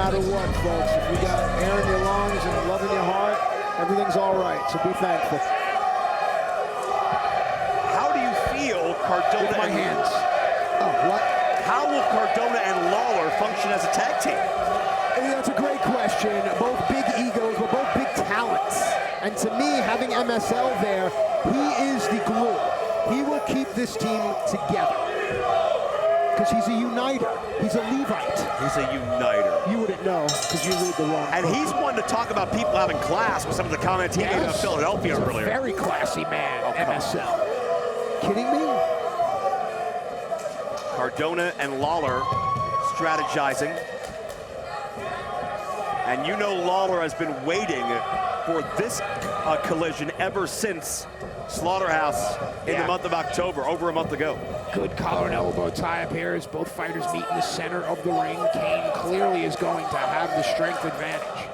matter what, folks. If you got air in your lungs and love in your heart, everything's all right, so be thankful. How do you feel Cardona With my hands. Oh, what? How will Cardona and Lawler function as a tag team? That's a great question. Both big egos, but both big talents. And to me, having MSL there, he is the glue. He will keep this team together. Because he's a uniter. He's a Levite. He's a uniter. You wouldn't know, because you read the wrong And book. he's one to talk about people having class with some of the comments he made about Philadelphia he's earlier. A very classy man, MSL. Kidding me? Cardona and Lawler strategizing. And you know Lawler has been waiting for this collision ever since Slaughterhouse in the month of October, over a month ago. Good collar and elbow tie-up here as both fighters meet in the center of the ring. Kane clearly is going to have the strength advantage.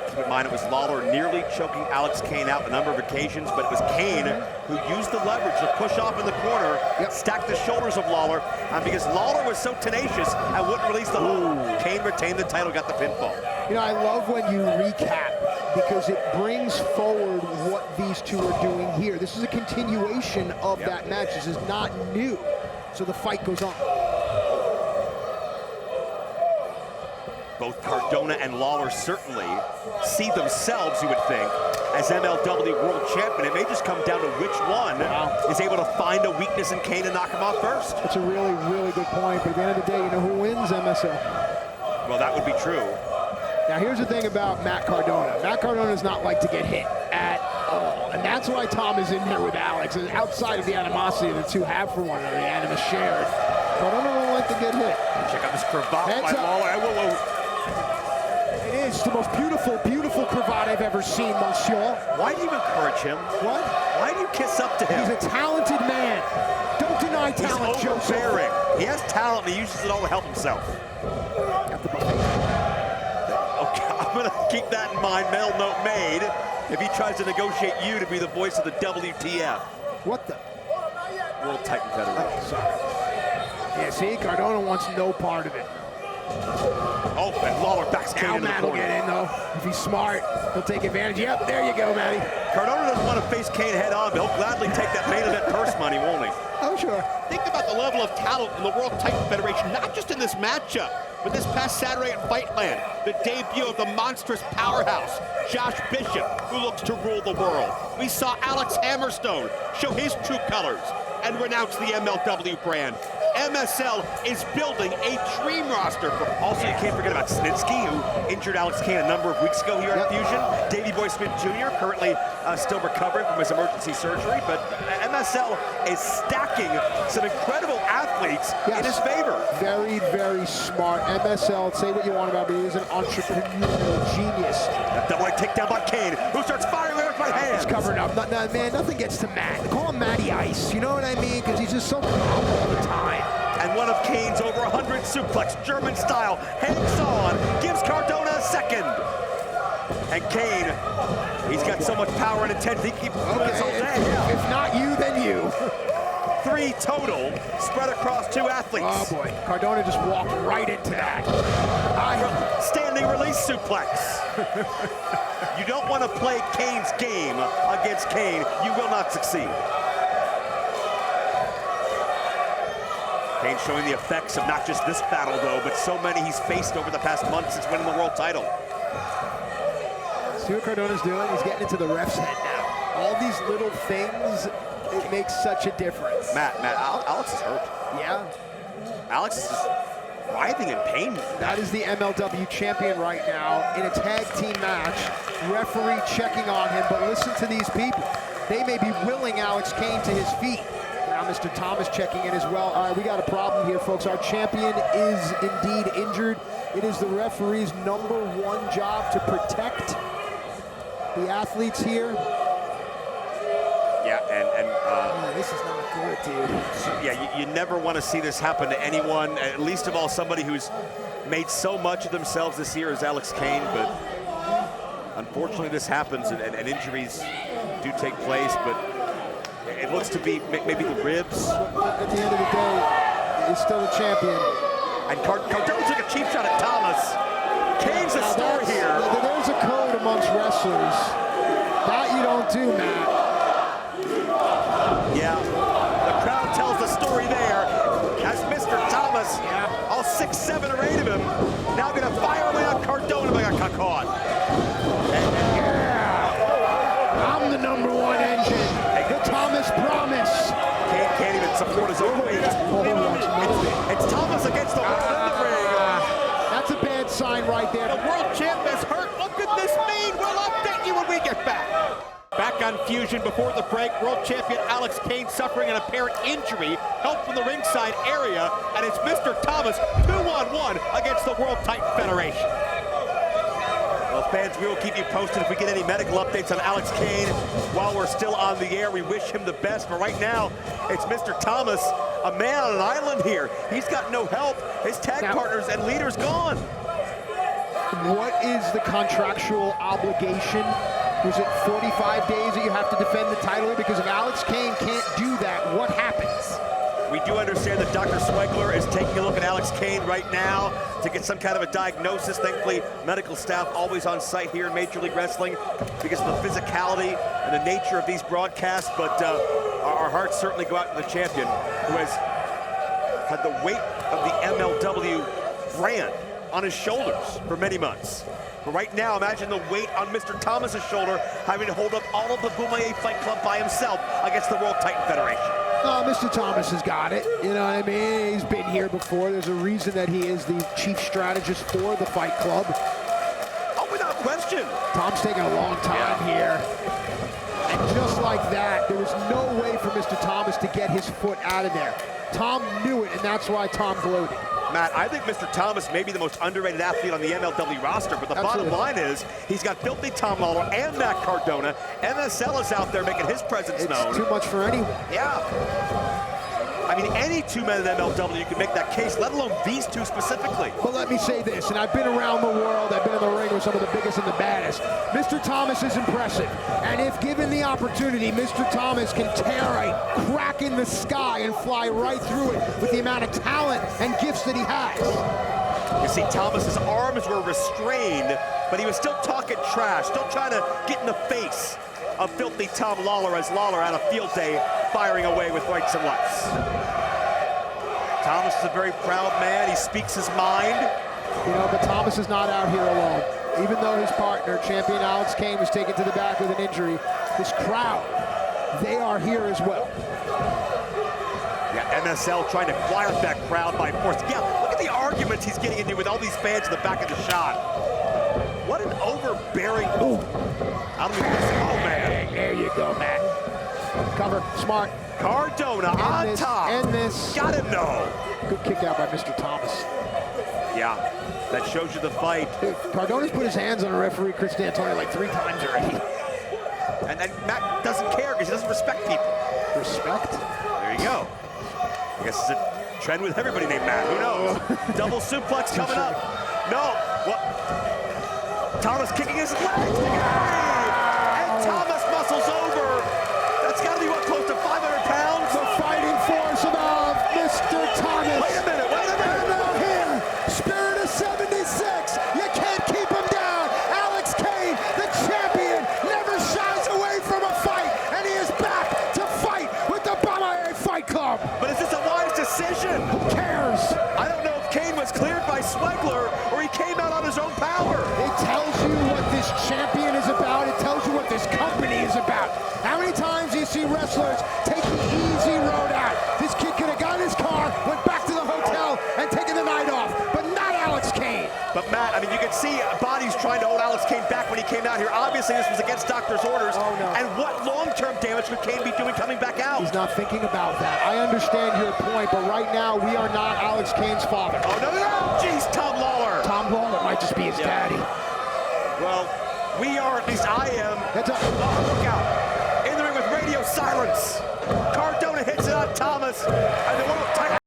Keep in mind, it was Lawler nearly choking Alex Kane out a number of occasions, but it was Kane who used the leverage to push off in the corner, stack the shoulders of Lawler, and because Lawler was so tenacious and wouldn't release the hold, Kane retained the title, got the pinfall. You know, I love when you recap because it brings forward what these two are doing here. This is a continuation of that match. This is not new, so the fight goes on. Both Cardona and Lawler certainly see themselves, you would think, as MLW World Champion. It may just come down to which one is able to find a weakness in Kane and knock him out first. That's a really, really good point. But at the end of the day, you know who wins? MSL. Well, that would be true. Now, here's the thing about Matt Cardona. Matt Cardona does not like to get hit at all. And that's why Tom is in here with Alex. And outside of the animosity the two have for one another, the animus shared, Cardona don't like to get hit. Check out this cravat by Lawler. Whoa. It's the most beautiful, beautiful cravat I've ever seen, monsieur. Why do you encourage him? What? Why do you kiss up to him? He's a talented man. Don't deny talent, He's Joseph. overbearing. He has talent and he uses it all to help himself. Got the buffet. Okay, I'm going to keep that in mind. Mental note made. If he tries to negotiate you to be the voice of the WTF. What the? World Titan Federation. Oh, sorry. Yeah, see, Cardona wants no part of it. Oh, and Lawler backs Kane into the Matt will corner. get in, though. If he's smart, he'll take advantage. Yep, there you go, Matty. Cardona doesn't want to face Kane head on, but he'll gladly take that main event purse money, won't he? Oh, sure. Think about the level of talent in the World Titan Federation, not just in this matchup, but this past Saturday at Fightland, the debut of the monstrous powerhouse, Josh Bishop, who looks to rule the world. We saw Alex Hammerstone show his true colors and renounce the MLW brand. MSL is building a dream roster. Also, you can't forget about Snitsky, who injured Alex Kane a number of weeks ago here at Fusion. Davey Boy Smith Jr., currently still recovering from his emergency surgery, but MSL is stacking some incredible athletes in his favor. Very, very smart. MSL, say what you want about me, he is an entrepreneurial genius. A double leg takedown by Kane, who starts firing with right hands. He's covering up. Man, nothing gets to Matt. Call him Matty Ice, you know what I mean? Because he's just so calm all the time. And one of Kane's over 100 suplex, German style, hangs on, gives Cardona a second. And Kane, he's got so much power and intensity, he can keep doing this all day. If not you, then you. 3 total, spread across 2 athletes. Oh boy, Cardona just walked right into that. Standing release suplex. You don't want to play Kane's game against Kane, you will not succeed. Kane showing the effects of not just this battle, though, but so many he's faced over the past month since winning the world title. See what Cardona's doing? He's getting into the ref's head now. All these little things, it makes such a difference. Matt, Alex is hurt. Yeah. Alex is writhing in pain. That is the MLW champion right now in a tag team match. Referee checking on him, but listen to these people. They may be willing Alex Kane to his feet. Now Mr. Thomas checking in as well. All right, we got a problem here, folks. Our champion is indeed injured. It is the referee's #1 job to protect the athletes here. Yeah, oh, this is not good, dude. Yeah, you never want to see this happen to anyone, at least of all somebody who's made so much of themselves this year as Alex Kane, but unfortunately this happens and injuries do take place, but it looks to be maybe the ribs. At the end of the day, he's still a champion. And Cardona took a cheap shot at Thomas. amongst wrestlers. That you don't do, Matt. Yeah, the crowd tells the story there. As Mr. Thomas, all 6, 7, or 8 of them, now gonna fire away on Cardona, but got caught. I'm the #1 engine. The Thomas promise. Can't even support his own weight. It's Thomas against the world in the ring. That's a bad sign right there. The world champ is hurt. What could this mean? We'll update you when we get back. Back on Fusion before the break, world champion Alex Kane suffering an apparent injury. Help from the ringside area, and it's Mr. Thomas 2-on-1 against the World Titan Federation. Well, fans, we will keep you posted if we get any medical updates on Alex Kane while we're still on the air. We wish him the best, but right now, it's Mr. Thomas, a man on an island here. He's got no help. His tag partners and leaders gone. What is the contractual obligation? Was it 45 days that you have to defend the title? Because if Alex Kane can't do that, what happens? We do understand that Dr. Swegler is taking a look at Alex Kane right now to get some kind of a diagnosis. Thankfully, medical staff always on site here in Major League Wrestling because of the physicality and the nature of these broadcasts. But our hearts certainly go out to the champion who has had the weight of the MLW brand on his shoulders for many months. But right now, imagine the weight on Mr. Thomas's shoulder, having to hold up all of the Bomaye Fight Club by himself against the World Titan Federation. Oh, Mr. Thomas has got it. You know what I mean? He's been here before. There's a reason that he is the chief strategist for the Fight Club. Oh, without question. Tom's taking a long time here. And just like that, there was no way for Mr. Thomas to get his foot out of there. Tom knew it, and that's why Tom gloated. Matt, I think Mr. Thomas may be the most underrated athlete on the MLW roster, but the bottom line is he's got Filthy Tom Lawler and Matt Cardona. MSL is out there making his presence known. It's too much for anyone. Yeah. I mean, any 2 men in MLW can make that case, let alone these 2 specifically. But let me say this, and I've been around the world, I've been in the ring with some of the biggest and the baddest. Mr. Thomas is impressive, and if given the opportunity, Mr. Thomas can tear a crack in the sky and fly right through it with the amount of talent and gifts that he has. You see, Thomas's arms were restrained, but he was still talking trash, still trying to get in the face of Filthy Tom Lawler as Lawler had a field day firing away with rights and lefts. Thomas is a very proud man. He speaks his mind. You know, but Thomas is not out here alone. Even though his partner, champion Alex Kane, was taken to the back with an injury, this crowd, they are here as well. Yeah, MSL trying to quiet that crowd by force. Yeah, look at the arguments he's getting into with all these fans in the back of the shot. What an overbearing... Ooh. I don't even listen. Oh, man. There you go, Matt. Cover, smart. Cardona on top. And this. Got him, no. Good kick out by Mr. Thomas. Yeah, that shows you the fight. Dude, Cardona's put his hands on a referee, Chris D'Antonio, like 3 times already. And Matt doesn't care because he doesn't respect people. Respect? There you go. I guess it's a trend with everybody named Matt. Who knows? Double suplex coming up. No. What? Thomas kicking his legs. And Thomas muscles over. That's got to be, what, close to 500 pounds? The fighting force of Mr. Thomas. Wait a minute. And now here, Spirit of 76. You can't keep him down. Alex Kane, the champion, never shies away from a fight. And he is back to fight with the Bomaye Fight Club. But is this a wise decision? Who cares? I don't know if Kane was cleared by Swegler or he came out on his own power. It tells you what this champion is about. It tells you what this company is about. How many times do you see wrestlers take the easy road out? This kid could have got in his car, went back to the hotel, and taken the night off, but not Alex Kane. But Matt, I mean, you could see bodies trying to hold Alex Kane back when he came out here. Obviously, this was against doctor's orders. Oh, no. And what long-term damage could Kane be doing coming back out? He's not thinking about that. I understand your point, but right now, we are not Alex Kane's father. Oh, no. Jeez, Tom Lawler. Tom Lawler might just be his daddy. Well, we are, at least I am. That's Look out. In the ring with radio silence. Cardona hits it on Thomas. And the World Titan